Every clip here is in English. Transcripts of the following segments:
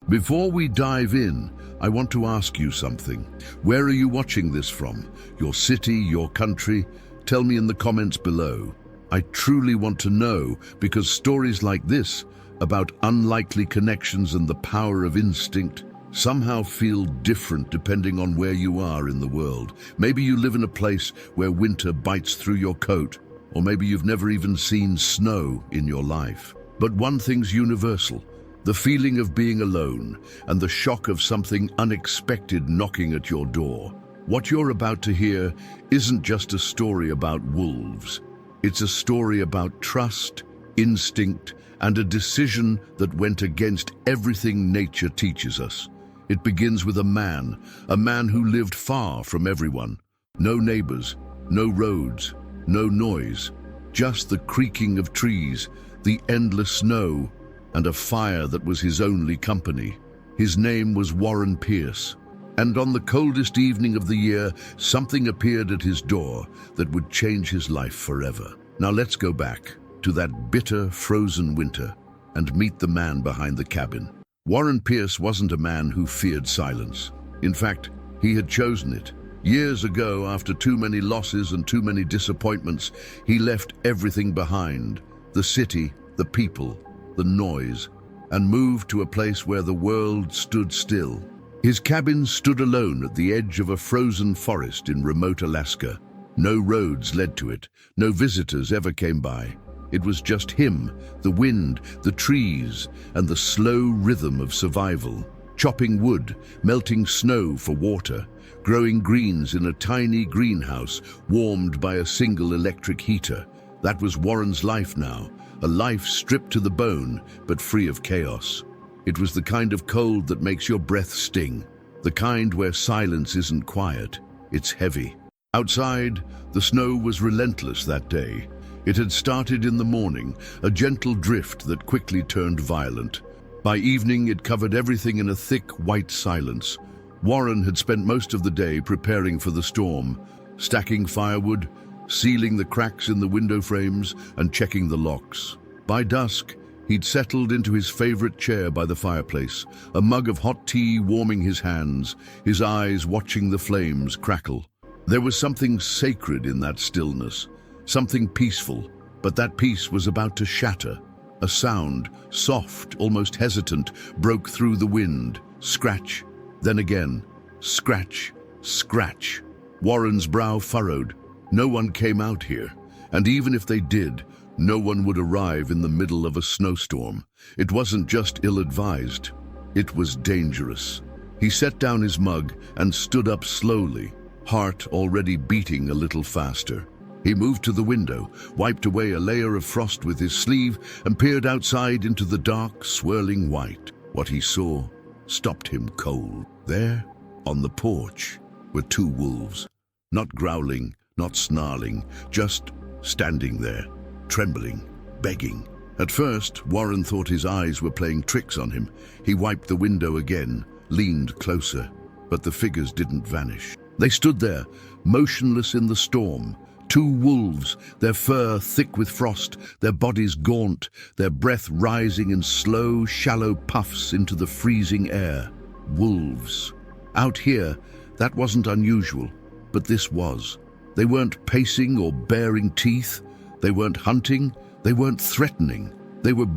Before we dive in, I want to ask you something. Where are you watching this from? Your city, your country? Tell me in the comments below. I truly want to know, because stories like this, about unlikely connections and the power of instinct, somehow feel different depending on where you are in the world. Maybe you live in a place where winter bites through your coat, or maybe you've never even seen snow in your life. But one thing's universal: the feeling of being alone and the shock of something unexpected knocking at your door. What you're about to hear isn't just a story about wolves. It's a story about trust, instinct, and a decision that went against everything nature teaches us. It begins with a man who lived far from everyone. No neighbors, no roads, no noise, just the creaking of trees, the endless snow, and a fire that was his only company. His name was Warren Pierce. And on the coldest evening of the year, something appeared at his door that would change his life forever. Now let's go back to that bitter, frozen winter and meet the man behind the cabin. Warren Pierce wasn't a man who feared silence. In fact, he had chosen it. Years ago, after too many losses and too many disappointments, he left everything behind: the city, the people, the noise, and moved to a place where the world stood still. His cabin stood alone at the edge of a frozen forest in remote Alaska. No roads led to it, no visitors ever came by. It was just him, the wind, the trees, and the slow rhythm of survival. Chopping wood, melting snow for water, growing greens in a tiny greenhouse warmed by a single electric heater. That was Warren's life now, a life stripped to the bone, but free of chaos. It was the kind of cold that makes your breath sting, the kind where silence isn't quiet, it's heavy. Outside, the snow was relentless that day. It had started in the morning, a gentle drift that quickly turned violent. By evening, it covered everything in a thick, white silence. Warren had spent most of the day preparing for the storm, stacking firewood, sealing the cracks in the window frames, and checking the locks. By dusk, he'd settled into his favorite chair by the fireplace, a mug of hot tea warming his hands, his eyes watching the flames crackle. There was something sacred in that stillness, something peaceful, but that peace was about to shatter. A sound, soft, almost hesitant, broke through the wind. Scratch, then again. Scratch, scratch. Warren's brow furrowed. No one came out here, and even if they did, no one would arrive in the middle of a snowstorm. It wasn't just ill-advised, it was dangerous. He set down his mug and stood up slowly, heart already beating a little faster. He moved to the window, wiped away a layer of frost with his sleeve, and peered outside into the dark, swirling white. What he saw stopped him cold. There, on the porch, were two wolves. Not growling, not snarling, just standing there, trembling, begging. At first, Warren thought his eyes were playing tricks on him. He wiped the window again, leaned closer, but the figures didn't vanish. They stood there, motionless in the storm. Two wolves, their fur thick with frost, their bodies gaunt, their breath rising in slow, shallow puffs into the freezing air. Wolves. Out here, that wasn't unusual, but this was. They weren't pacing or baring teeth. They weren't hunting. They weren't threatening. They were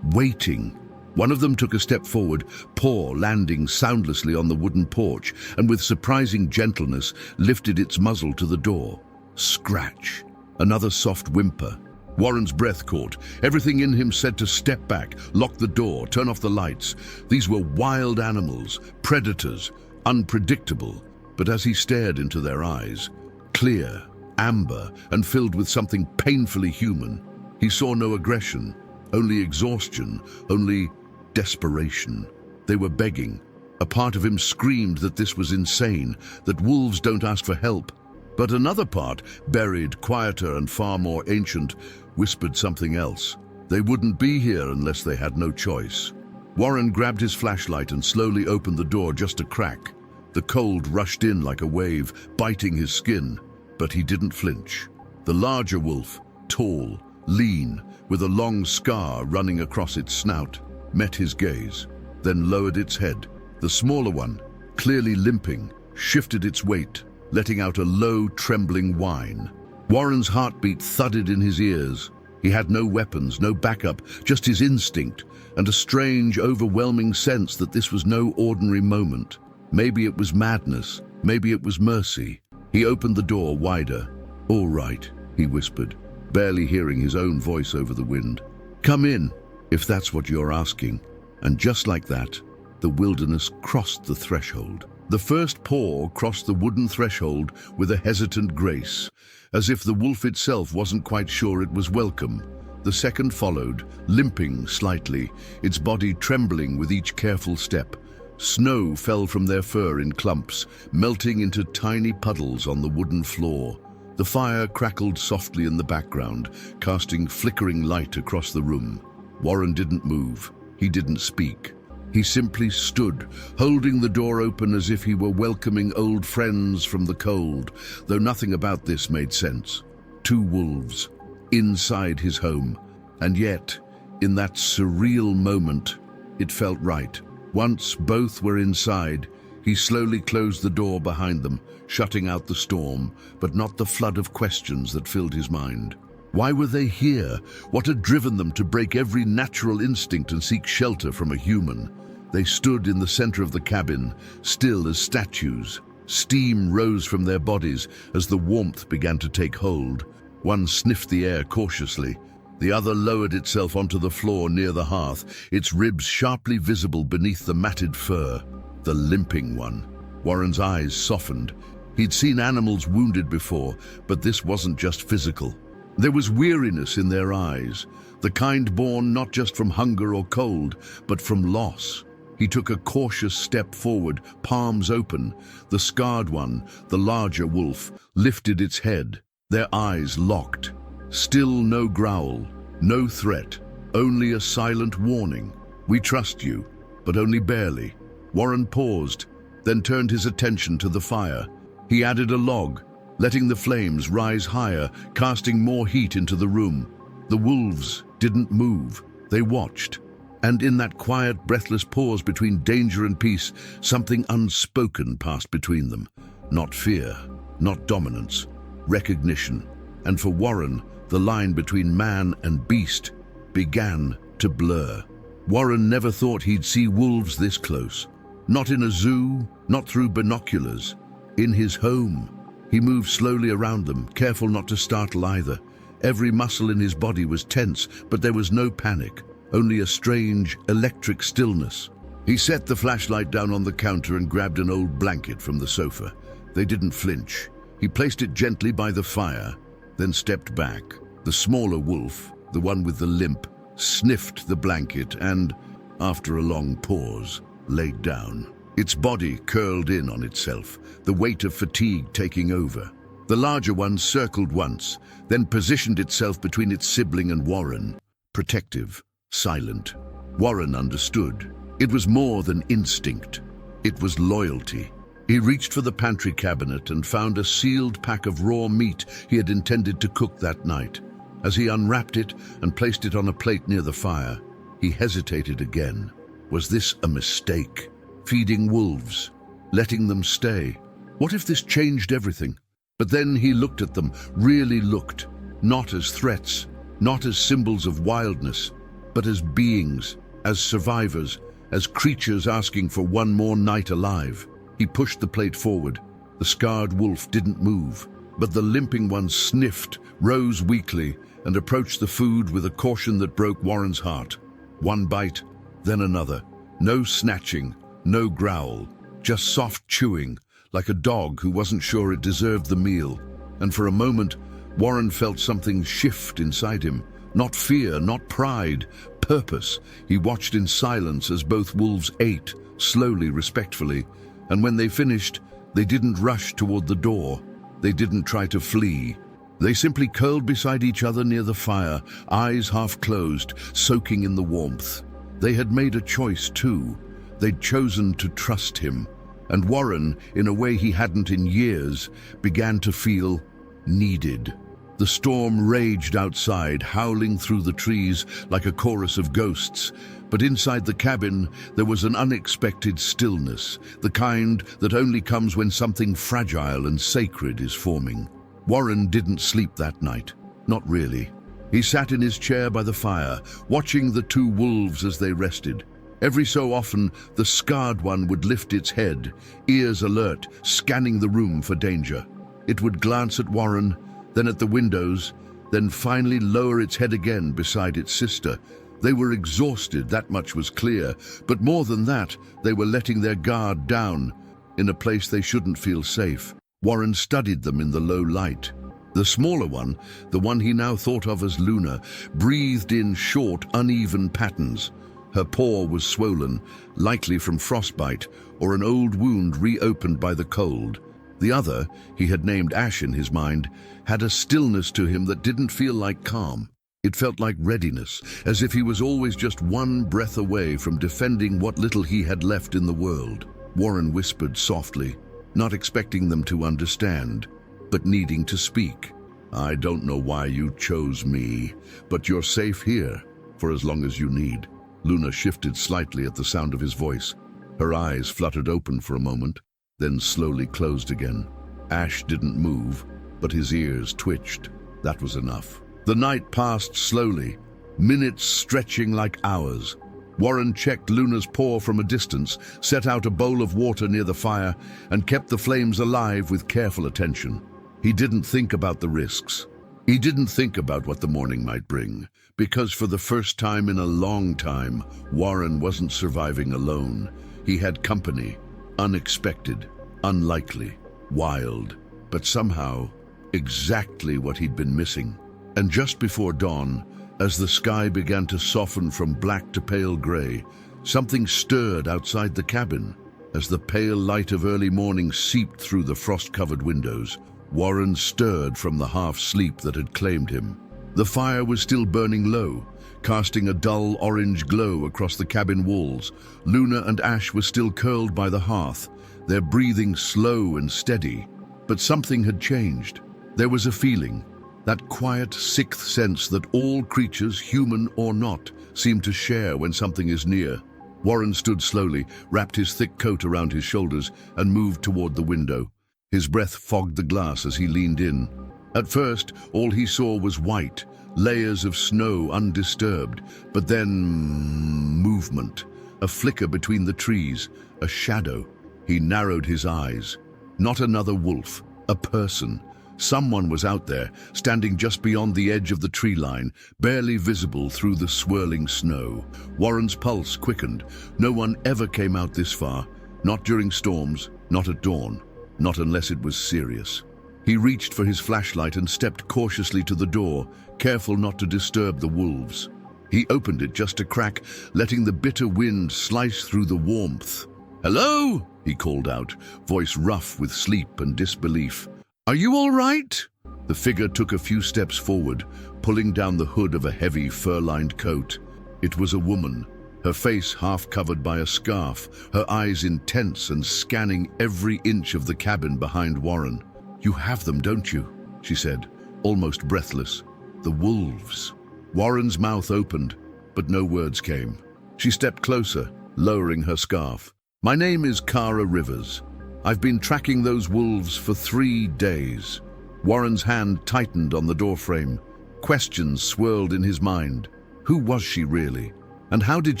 waiting. One of them took a step forward, paw landing soundlessly on the wooden porch, and with surprising gentleness lifted its muzzle to the door. Scratch. Another soft whimper. Warren's breath caught. Everything in him said to step back, lock the door, turn off the lights. These were wild animals, predators, unpredictable. But as he stared into their eyes, clear, amber, and filled with something painfully human, he saw no aggression, only exhaustion, only desperation. They were begging. A part of him screamed that this was insane, that wolves don't ask for help. But another part, buried, quieter, and far more ancient, whispered something else. They wouldn't be here unless they had no choice. Warren grabbed his flashlight and slowly opened the door just a crack. The cold rushed in like a wave, biting his skin, but he didn't flinch. The larger wolf, tall, lean, with a long scar running across its snout, met his gaze. then lowered its head. The smaller one, clearly limping, shifted its weight, letting out a low, trembling whine. Warren's heartbeat thudded in his ears. He had no weapons, no backup, just his instinct, and a strange, overwhelming sense that this was no ordinary moment. Maybe it was madness, maybe it was mercy. He opened the door wider. "All right," he whispered, barely hearing his own voice over the wind. "Come in, if that's what you're asking." And just like that, the wilderness crossed the threshold. The first paw crossed the wooden threshold with a hesitant grace, as if the wolf itself wasn't quite sure it was welcome. The second followed, limping slightly, its body trembling with each careful step. Snow fell from their fur in clumps, melting into tiny puddles on the wooden floor. The fire crackled softly in the background, casting flickering light across the room. Warren didn't move. He didn't speak. He simply stood, holding the door open as if he were welcoming old friends from the cold, though nothing about this made sense. 2 wolves, inside his home, and yet, in that surreal moment, it felt right. Once both were inside, he slowly closed the door behind them, shutting out the storm, but not the flood of questions that filled his mind. Why were they here? What had driven them to break every natural instinct and seek shelter from a human? They stood in the center of the cabin, still as statues. Steam rose from their bodies as the warmth began to take hold. One sniffed the air cautiously. The other lowered itself onto the floor near the hearth, its ribs sharply visible beneath the matted fur. The limping one. Warren's eyes softened. He'd seen animals wounded before, but this wasn't just physical. There was weariness in their eyes, the kind born not just from hunger or cold, but from loss. He took a cautious step forward, palms open. The scarred one, the larger wolf, lifted its head, their eyes locked. Still no growl, no threat, only a silent warning. "We trust you, but only barely." Warren paused, then turned his attention to the fire. He added a log, letting the flames rise higher, casting more heat into the room. The wolves didn't move. They watched. And in that quiet, breathless pause between danger and peace, something unspoken passed between them. Not fear, not dominance, recognition. And for Warren, the line between man and beast began to blur. Warren never thought he'd see wolves this close. Not in a zoo, not through binoculars. In his home. He moved slowly around them, careful not to startle either. Every muscle in his body was tense, but there was no panic, only a strange, electric stillness. He set the flashlight down on the counter and grabbed an old blanket from the sofa. They didn't flinch. He placed it gently by the fire, then stepped back. The smaller wolf, the one with the limp, sniffed the blanket and, after a long pause, laid down. Its body curled in on itself, the weight of fatigue taking over. The larger one circled once, then positioned itself between its sibling and Warren. Protective, silent. Warren understood. It was more than instinct. It was loyalty. He reached for the pantry cabinet and found a sealed pack of raw meat he had intended to cook that night. As he unwrapped it and placed it on a plate near the fire, he hesitated again. Was this a mistake? Feeding wolves, letting them stay. What if this changed everything? But then he looked at them, really looked, not as threats, not as symbols of wildness, but as beings, as survivors, as creatures asking for one more night alive. He pushed the plate forward. The scarred wolf didn't move, but the limping one sniffed, rose weakly, and approached the food with a caution that broke Warren's heart. One bite, then another. No snatching, no growl, just soft chewing, like a dog who wasn't sure it deserved the meal. And for a moment, Warren felt something shift inside him. Not fear, not pride, purpose. He watched in silence as both wolves ate, slowly, respectfully. And when they finished, they didn't rush toward the door. They didn't try to flee. They simply curled beside each other near the fire, eyes half closed, soaking in the warmth. They had made a choice too. They'd chosen to trust him. And Warren, in a way he hadn't in years, began to feel needed. The storm raged outside, howling through the trees like a chorus of ghosts. But inside the cabin, there was an unexpected stillness, the kind that only comes when something fragile and sacred is forming. Warren didn't sleep that night. Not really. He sat in his chair by the fire, watching the two wolves as they rested. Every so often, the scarred one would lift its head, ears alert, scanning the room for danger. It would glance at Warren, then at the windows, then finally lower its head again beside its sister. They were exhausted, that much was clear, but more than that, they were letting their guard down, in a place they shouldn't feel safe. Warren studied them in the low light. The smaller one, the one he now thought of as Luna, breathed in short, uneven patterns. Her paw was swollen, likely from frostbite or an old wound reopened by the cold. The other, he had named Ash in his mind, had a stillness to him that didn't feel like calm. It felt like readiness, as if he was always just one breath away from defending what little he had left in the world. Warren whispered softly, not expecting them to understand, but needing to speak. "I don't know why you chose me, but you're safe here, for as long as you need." Luna shifted slightly at the sound of his voice. Her eyes fluttered open for a moment, then slowly closed again. Ash didn't move, but his ears twitched. That was enough. The night passed slowly, minutes stretching like hours. Warren checked Luna's paw from a distance, set out a bowl of water near the fire, and kept the flames alive with careful attention. He didn't think about the risks. He didn't think about what the morning might bring, because for the first time in a long time, Warren wasn't surviving alone. He had company, unexpected, unlikely, wild, but somehow exactly what he'd been missing. And just before dawn, as the sky began to soften from black to pale gray, something stirred outside the cabin. As the pale light of early morning seeped through the frost-covered windows, Warren stirred from the half-sleep that had claimed him. The fire was still burning low, casting a dull orange glow across the cabin walls. Luna and Ash were still curled by the hearth, their breathing slow and steady. But something had changed. There was a feeling, that quiet, sixth sense that all creatures, human or not, seem to share when something is near. Warren stood slowly, wrapped his thick coat around his shoulders, and moved toward the window. His breath fogged the glass as he leaned in. At first, all he saw was white, layers of snow undisturbed, but then movement, a flicker between the trees, a shadow. He narrowed his eyes. Not another wolf, a person. Someone was out there, standing just beyond the edge of the tree line, barely visible through the swirling snow. Warren's pulse quickened. No one ever came out this far, not during storms, not at dawn, not unless it was serious. He reached for his flashlight and stepped cautiously to the door, careful not to disturb the wolves. He opened it just a crack, letting the bitter wind slice through the warmth. "Hello?" he called out, voice rough with sleep and disbelief. "Are you all right?" The figure took a few steps forward, pulling down the hood of a heavy fur-lined coat. It was a woman, her face half covered by a scarf, her eyes intense and scanning every inch of the cabin behind Warren. "You have them, don't you?" she said, almost breathless. "The wolves." Warren's mouth opened, but no words came. She stepped closer, lowering her scarf. "My name is Kara Rivers. I've been tracking those wolves for 3 days." Warren's hand tightened on the doorframe. Questions swirled in his mind. Who was she really? And how did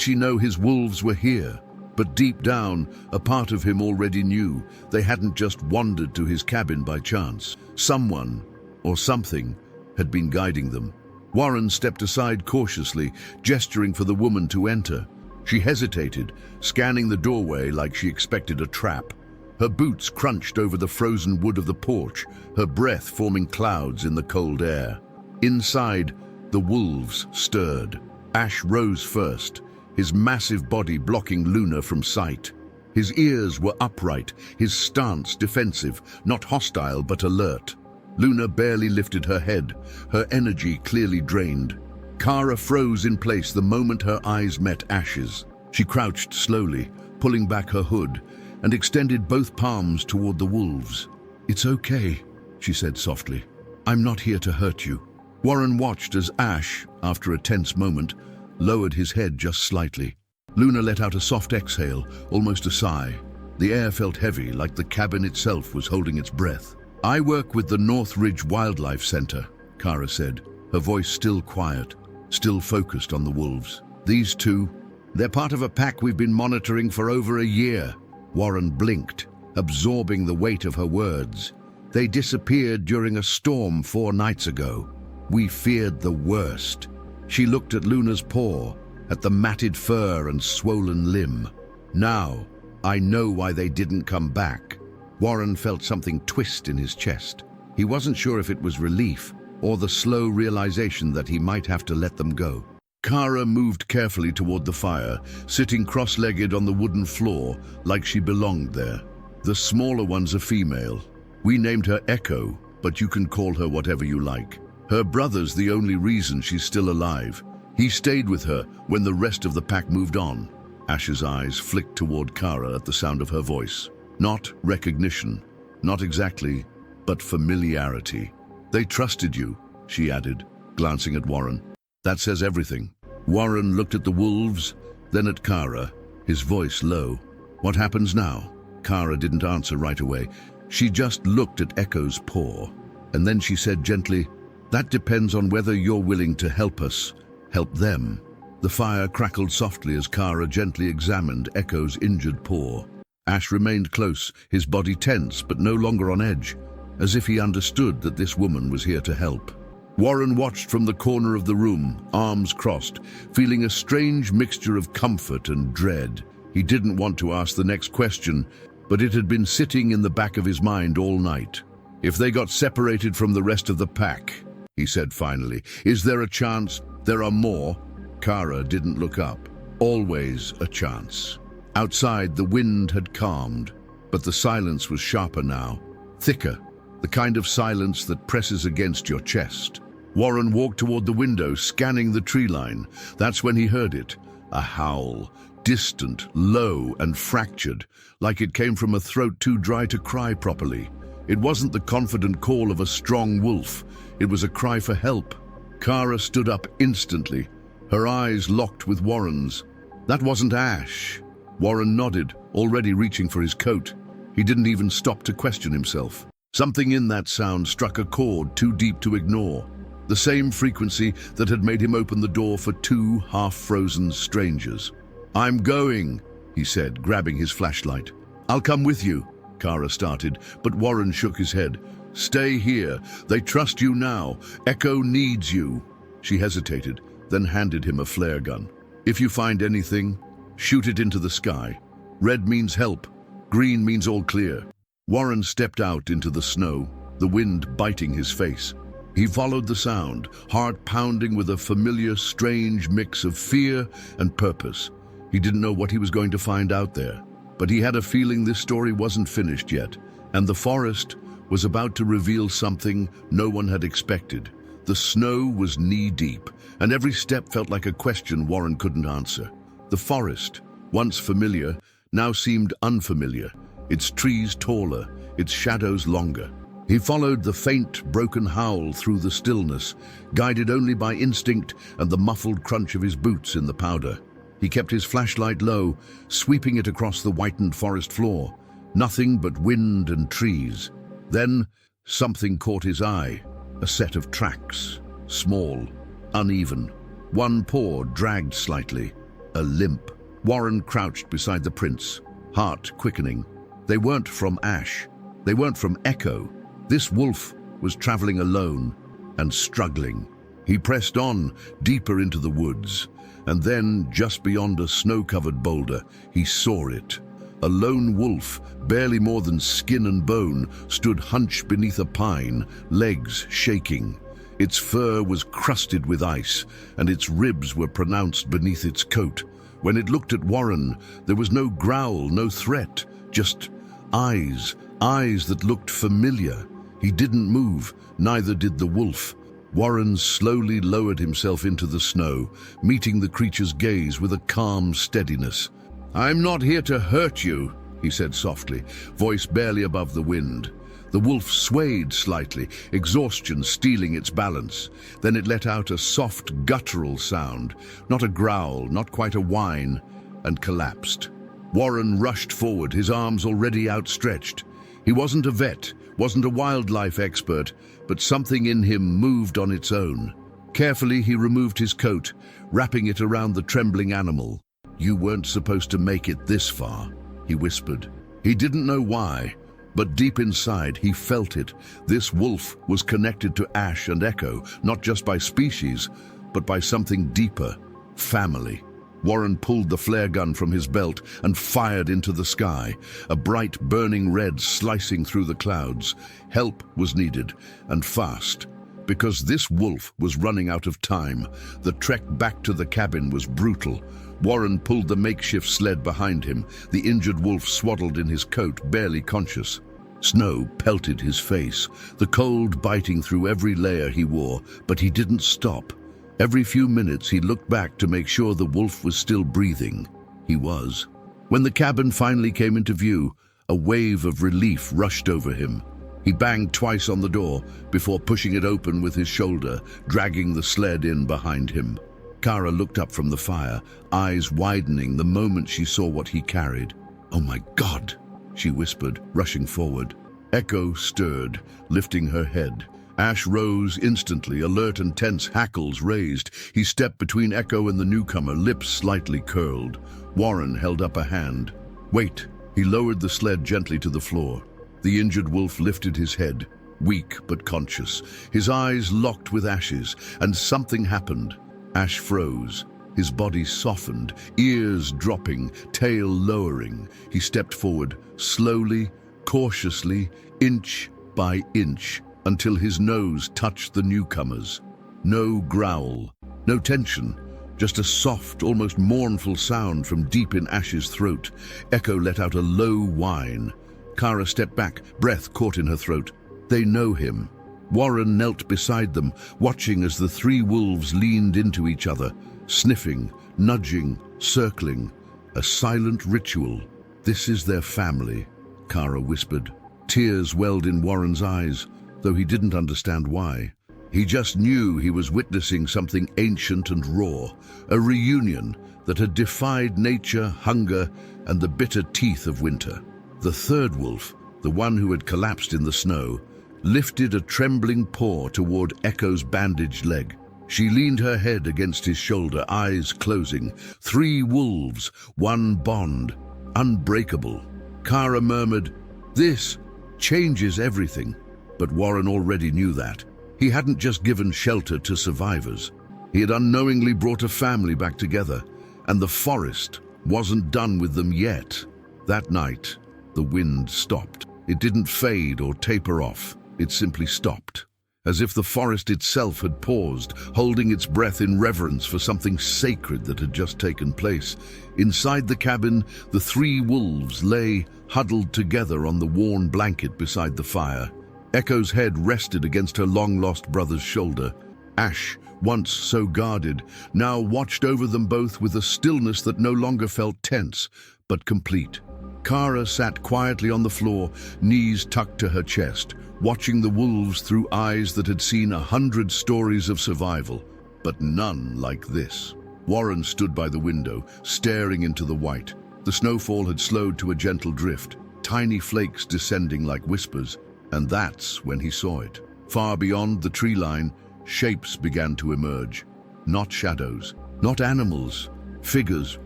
she know his wolves were here? But deep down, a part of him already knew they hadn't just wandered to his cabin by chance. Someone, or something, had been guiding them. Warren stepped aside cautiously, gesturing for the woman to enter. She hesitated, scanning the doorway like she expected a trap. Her boots crunched over the frozen wood of the porch, her breath forming clouds in the cold air. Inside, the wolves stirred. Ash rose first, his massive body blocking Luna from sight. His ears were upright, his stance defensive, not hostile but alert. Luna barely lifted her head, her energy clearly drained. Kara froze in place the moment her eyes met Ash's. She crouched slowly, pulling back her hood, and extended both palms toward the wolves. "It's okay," she said softly. I'm not here to hurt you. Warren watched as Ash, after a tense moment, lowered his head just slightly. Luna let out a soft exhale, almost a sigh. The air felt heavy, like the cabin itself was holding its breath. I work with the North Ridge Wildlife Center, Kara said, her voice still quiet, still focused on the wolves. These two, they're part of a pack we've been monitoring for over a year. Warren blinked, absorbing the weight of her words. They disappeared during a storm 4 nights ago. We feared the worst. She looked at Luna's paw, at the matted fur and swollen limb. Now, I know why they didn't come back. Warren felt something twist in his chest. He wasn't sure if it was relief or the slow realization that he might have to let them go. Kara moved carefully toward the fire, sitting cross-legged on the wooden floor like she belonged there. The smaller one's a female. We named her Echo, but you can call her whatever you like. Her brother's the only reason she's still alive. He stayed with her when the rest of the pack moved on. Ash's eyes flicked toward Kara at the sound of her voice. Not recognition, not exactly, but familiarity. They trusted you, she added, glancing at Warren. That says everything. Warren looked at the wolves, then at Kara, his voice low. What happens now? Kara didn't answer right away. She just looked at Echo's paw, and then she said gently, that depends on whether you're willing to help us, help them. The fire crackled softly as Kara gently examined Echo's injured paw. Ash remained close, his body tense but no longer on edge, as if he understood that this woman was here to help. Warren watched from the corner of the room, arms crossed, feeling a strange mixture of comfort and dread. He didn't want to ask the next question, but it had been sitting in the back of his mind all night. If they got separated from the rest of the pack, he said finally, is there a chance there are more? Kara didn't look up. Always a chance. Outside, the wind had calmed, but the silence was sharper now, thicker, the kind of silence that presses against your chest. Warren walked toward the window, scanning the tree line. That's when he heard it, a howl, distant, low, and fractured, like it came from a throat too dry to cry properly. It wasn't the confident call of a strong wolf. It was a cry for help. Kara stood up instantly, her eyes locked with Warren's. That wasn't Ash. Warren nodded, already reaching for his coat. He didn't even stop to question himself. Something in that sound struck a chord too deep to ignore. The same frequency that had made him open the door for 2 half-frozen strangers. I'm going, he said, grabbing his flashlight. I'll come with you, Kara started, but Warren shook his head. Stay here. They trust you now. Echo needs you. She hesitated, then handed him a flare gun. If you find anything, shoot it into the sky. Red means help. Green means all clear. Warren stepped out into the snow, the wind biting his face. He followed the sound, heart pounding with a familiar, strange mix of fear and purpose. He didn't know what he was going to find out there, but he had a feeling this story wasn't finished yet, and the forest was about to reveal something no one had expected. The snow was knee-deep, and every step felt like a question Warren couldn't answer. The forest, once familiar, now seemed unfamiliar, its trees taller, its shadows longer. He followed the faint, broken howl through the stillness, guided only by instinct and the muffled crunch of his boots in the powder. He kept his flashlight low, sweeping it across the whitened forest floor. Nothing but wind and trees. Then, something caught his eye. A set of tracks. Small, uneven. One paw dragged slightly. A limp. Warren crouched beside the prints, heart quickening. They weren't from Ash. They weren't from Echo. This wolf was traveling alone and struggling. He pressed on, deeper into the woods, and then, just beyond a snow-covered boulder, he saw it. A lone wolf, barely more than skin and bone, stood hunched beneath a pine, legs shaking. Its fur was crusted with ice, and its ribs were pronounced beneath its coat. When it looked at Warren, there was no growl, no threat, just eyes that looked familiar. He didn't move, neither did the wolf. Warren slowly lowered himself into the snow, meeting the creature's gaze with a calm steadiness. I'm not here to hurt you, he said softly, voice barely above the wind. The wolf swayed slightly, exhaustion stealing its balance. Then it let out a soft, guttural sound, not a growl, not quite a whine, and collapsed. Warren rushed forward, his arms already outstretched. He wasn't a vet, wasn't a wildlife expert, but something in him moved on its own. Carefully, he removed his coat, wrapping it around the trembling animal. "You weren't supposed to make it this far," he whispered. He didn't know why, but deep inside, he felt it. This wolf was connected to Ash and Echo, not just by species, but by something deeper: family. Warren pulled the flare gun from his belt and fired into the sky, a bright, burning red slicing through the clouds. Help was needed, and fast. Because this wolf was running out of time, the trek back to the cabin was brutal. Warren pulled the makeshift sled behind him, the injured wolf swaddled in his coat, barely conscious. Snow pelted his face, the cold biting through every layer he wore, but he didn't stop. Every few minutes he looked back to make sure the wolf was still breathing. He was. When the cabin finally came into view, a wave of relief rushed over him. He banged twice on the door before pushing it open with his shoulder, dragging the sled in behind him. Kara looked up from the fire, eyes widening the moment she saw what he carried. "Oh my God," she whispered, rushing forward. Echo stirred, lifting her head. Ash rose instantly, alert and tense, hackles raised. He stepped between Echo and the newcomer, lips slightly curled. Warren held up a hand. "Wait." He lowered the sled gently to the floor. The injured wolf lifted his head, weak but conscious. His eyes locked with Ash's, and something happened. Ash froze. His body softened, ears dropping, tail lowering. He stepped forward, slowly, cautiously, inch by inch, until his nose touched the newcomer's. No growl, no tension, just a soft, almost mournful sound from deep in Ash's throat. Echo let out a low whine. Kara stepped back, breath caught in her throat. They know him. Warren knelt beside them, watching as the three wolves leaned into each other, sniffing, nudging, circling. A silent ritual. "This is their family," Kara whispered. Tears welled in Warren's eyes, though he didn't understand why. He just knew he was witnessing something ancient and raw, a reunion that had defied nature, hunger, and the bitter teeth of winter. The third wolf, the one who had collapsed in the snow, lifted a trembling paw toward Echo's bandaged leg. She leaned her head against his shoulder, eyes closing. Three wolves, one bond, unbreakable. Kara murmured, "This changes everything." But Warren already knew that. He hadn't just given shelter to survivors. He had unknowingly brought a family back together, and the forest wasn't done with them yet. That night, the wind stopped. It didn't fade or taper off. It simply stopped, as if the forest itself had paused, holding its breath in reverence for something sacred that had just taken place. Inside the cabin, the three wolves lay huddled together on the worn blanket beside the fire. Echo's head rested against her long-lost brother's shoulder. Ash, once so guarded, now watched over them both with a stillness that no longer felt tense, but complete. Kara sat quietly on the floor, knees tucked to her chest, watching the wolves through eyes that had seen 100 stories of survival, but none like this. Warren stood by the window, staring into the white. The snowfall had slowed to a gentle drift, tiny flakes descending like whispers. And that's when he saw it. Far beyond the tree line, shapes began to emerge. Not shadows, not animals, figures,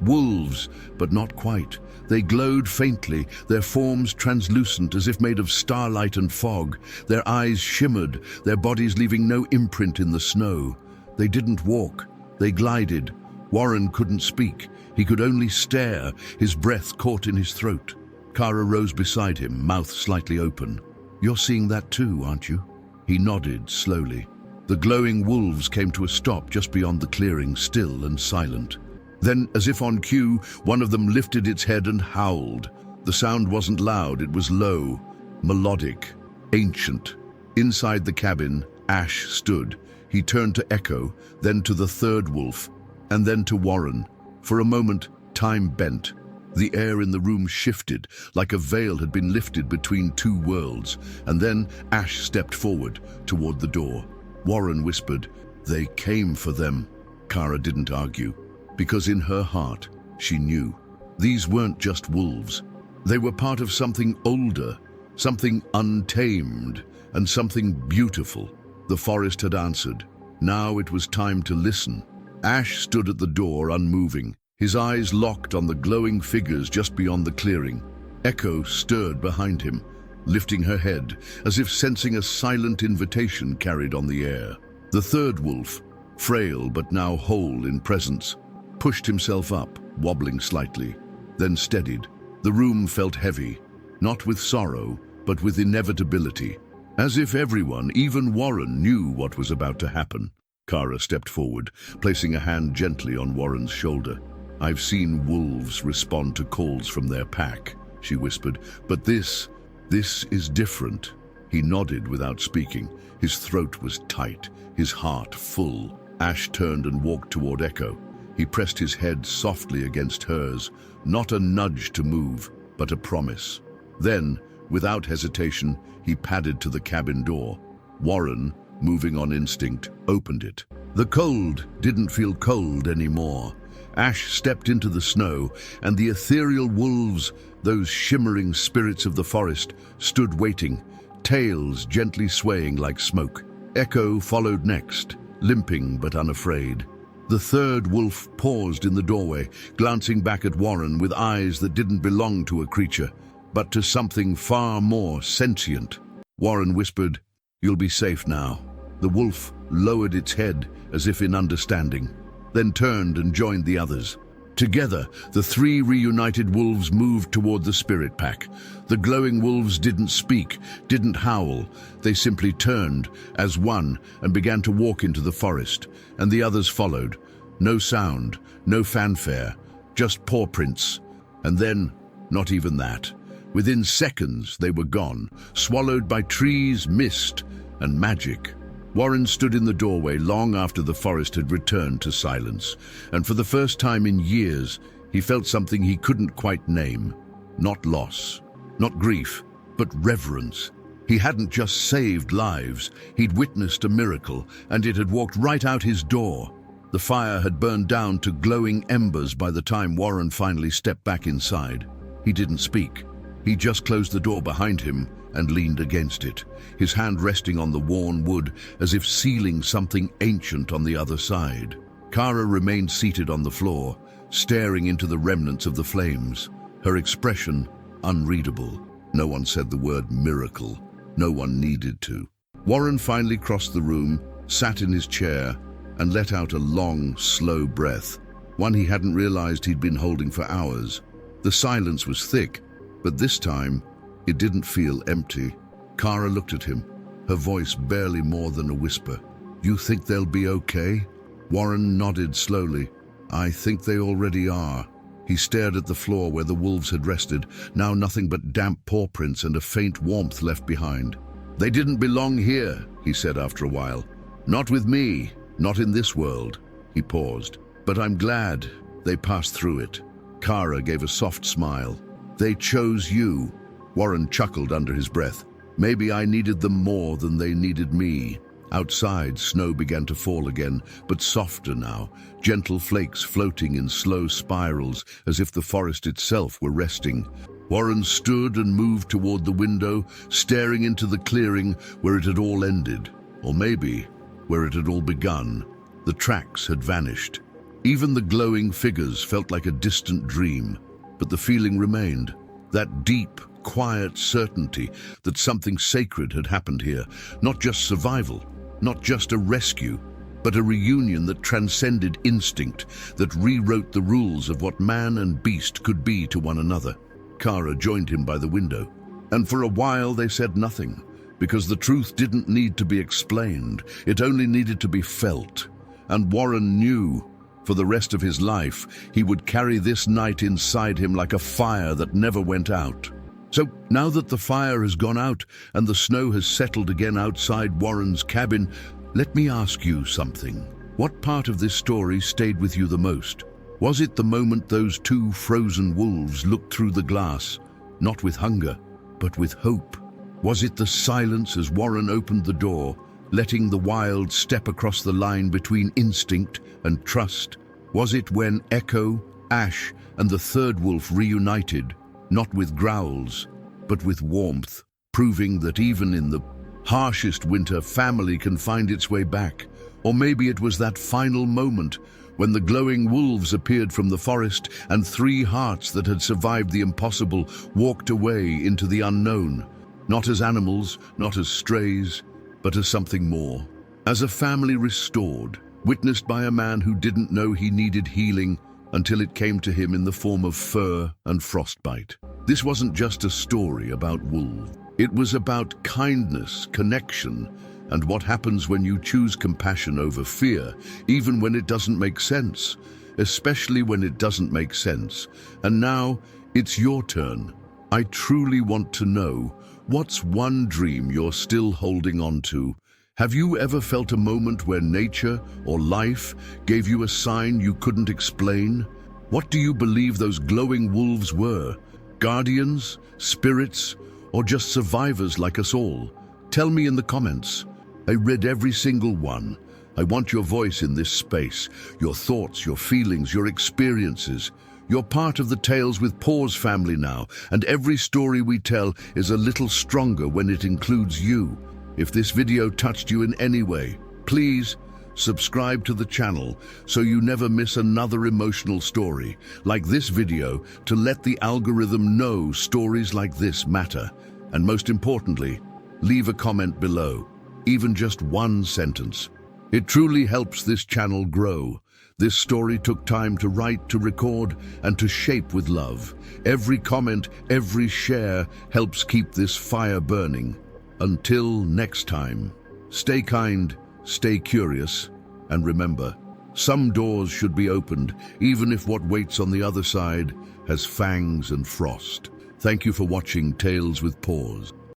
wolves, but not quite. They glowed faintly, their forms translucent as if made of starlight and fog. Their eyes shimmered, their bodies leaving no imprint in the snow. They didn't walk, they glided. Warren couldn't speak. He could only stare, his breath caught in his throat. Kara rose beside him, mouth slightly open. "You're seeing that too, aren't you?" He nodded slowly. The glowing wolves came to a stop just beyond the clearing, still and silent. Then, as if on cue, one of them lifted its head and howled. The sound wasn't loud, it was low, melodic, ancient. Inside the cabin, Ash stood. He turned to Echo, then to the third wolf, and then to Warren. For a moment, time bent. The air in the room shifted, like a veil had been lifted between two worlds, and then Ash stepped forward toward the door. Warren whispered, "They came for them." Kara didn't argue, because in her heart, she knew. These weren't just wolves. They were part of something older, something untamed, and something beautiful. The forest had answered. Now it was time to listen. Ash stood at the door, unmoving, his eyes locked on the glowing figures just beyond the clearing. Echo stirred behind him, lifting her head, as if sensing a silent invitation carried on the air. The third wolf, frail but now whole in presence, pushed himself up, wobbling slightly, then steadied. The room felt heavy, not with sorrow, but with inevitability. As if everyone, even Warren, knew what was about to happen. Kara stepped forward, placing a hand gently on Warren's shoulder. "I've seen wolves respond to calls from their pack," she whispered, "but this is different." He nodded without speaking. His throat was tight, his heart full. Ash turned and walked toward Echo. He pressed his head softly against hers, not a nudge to move, but a promise. Then, without hesitation, he padded to the cabin door. Warren, moving on instinct, opened it. The cold didn't feel cold anymore. Ash stepped into the snow, and the ethereal wolves, those shimmering spirits of the forest, stood waiting, tails gently swaying like smoke. Echo followed next, limping but unafraid. The third wolf paused in the doorway, glancing back at Warren with eyes that didn't belong to a creature, but to something far more sentient. Warren whispered, "You'll be safe now." The wolf lowered its head as if in understanding, then turned and joined the others. Together, the three reunited wolves moved toward the spirit pack. The glowing wolves didn't speak, didn't howl. They simply turned, as one, and began to walk into the forest, and the others followed. No sound, no fanfare, just paw prints. And then, not even that. Within seconds, they were gone, swallowed by trees, mist, and magic. Warren stood in the doorway long after the forest had returned to silence, and for the first time in years, he felt something he couldn't quite name. Not loss, not grief, but reverence. He hadn't just saved lives, he'd witnessed a miracle, and it had walked right out his door. The fire had burned down to glowing embers by the time Warren finally stepped back inside. He didn't speak. He just closed the door behind him and leaned against it, his hand resting on the worn wood as if sealing something ancient on the other side. Kara remained seated on the floor, staring into the remnants of the flames, her expression unreadable. No one said the word miracle. No one needed to. Warren finally crossed the room, sat in his chair, and let out a long, slow breath, one he hadn't realized he'd been holding for hours. The silence was thick, but this time, it didn't feel empty. Kara looked at him, her voice barely more than a whisper. "You think they'll be okay?" Warren nodded slowly. "I think they already are." He stared at the floor where the wolves had rested, now nothing but damp paw prints and a faint warmth left behind. "They didn't belong here," he said after a while. "Not with me, not in this world." He paused. "But I'm glad they passed through it." Kara gave a soft smile. "They chose you." Warren chuckled under his breath. "Maybe I needed them more than they needed me." Outside, snow began to fall again, but softer now, gentle flakes floating in slow spirals as if the forest itself were resting. Warren stood and moved toward the window, staring into the clearing where it had all ended, or maybe where it had all begun. The tracks had vanished. Even the glowing figures felt like a distant dream, but the feeling remained. That deep, quiet certainty that something sacred had happened here. Not just survival, not just a rescue, but a reunion that transcended instinct, that rewrote the rules of what man and beast could be to one another. Kara joined him by the window, and for a while they said nothing, because the truth didn't need to be explained, it only needed to be felt. And Warren knew, for the rest of his life, he would carry this night inside him like a fire that never went out. So now that the fire has gone out and the snow has settled again outside Warren's cabin, let me ask you something. What part of this story stayed with you the most? Was it the moment those two frozen wolves looked through the glass, not with hunger, but with hope? Was it the silence as Warren opened the door, letting the wild step across the line between instinct and trust? Was it when Echo, Ash, and the third wolf reunited, not with growls, but with warmth, proving that even in the harshest winter, family can find its way back? Or maybe it was that final moment when the glowing wolves appeared from the forest and three hearts that had survived the impossible walked away into the unknown, not as animals, not as strays, but as something more. As a family restored, witnessed by a man who didn't know he needed healing until it came to him in the form of fur and frostbite. This wasn't just a story about wolves. It was about kindness, connection, and what happens when you choose compassion over fear, even when it doesn't make sense, especially when it doesn't make sense. And now, it's your turn. I truly want to know, what's one dream you're still holding on to? Have you ever felt a moment where nature or life gave you a sign you couldn't explain? What do you believe those glowing wolves were? Guardians, spirits, or just survivors like us all? Tell me in the comments. I read every single one. I want your voice in this space, your thoughts, your feelings, your experiences. You're part of the Tales with Paws family now, and every story we tell is a little stronger when it includes you. If this video touched you in any way, please subscribe to the channel so you never miss another emotional story like this video, to let the algorithm know stories like this matter. And most importantly, leave a comment below. Even just one sentence. It truly helps this channel grow. This story took time to write, to record, and to shape with love. Every comment, every share helps keep this fire burning. Until next time, stay kind, stay curious, and remember, some doors should be opened, even if what waits on the other side has fangs and frost. Thank you for watching Tales with Paws.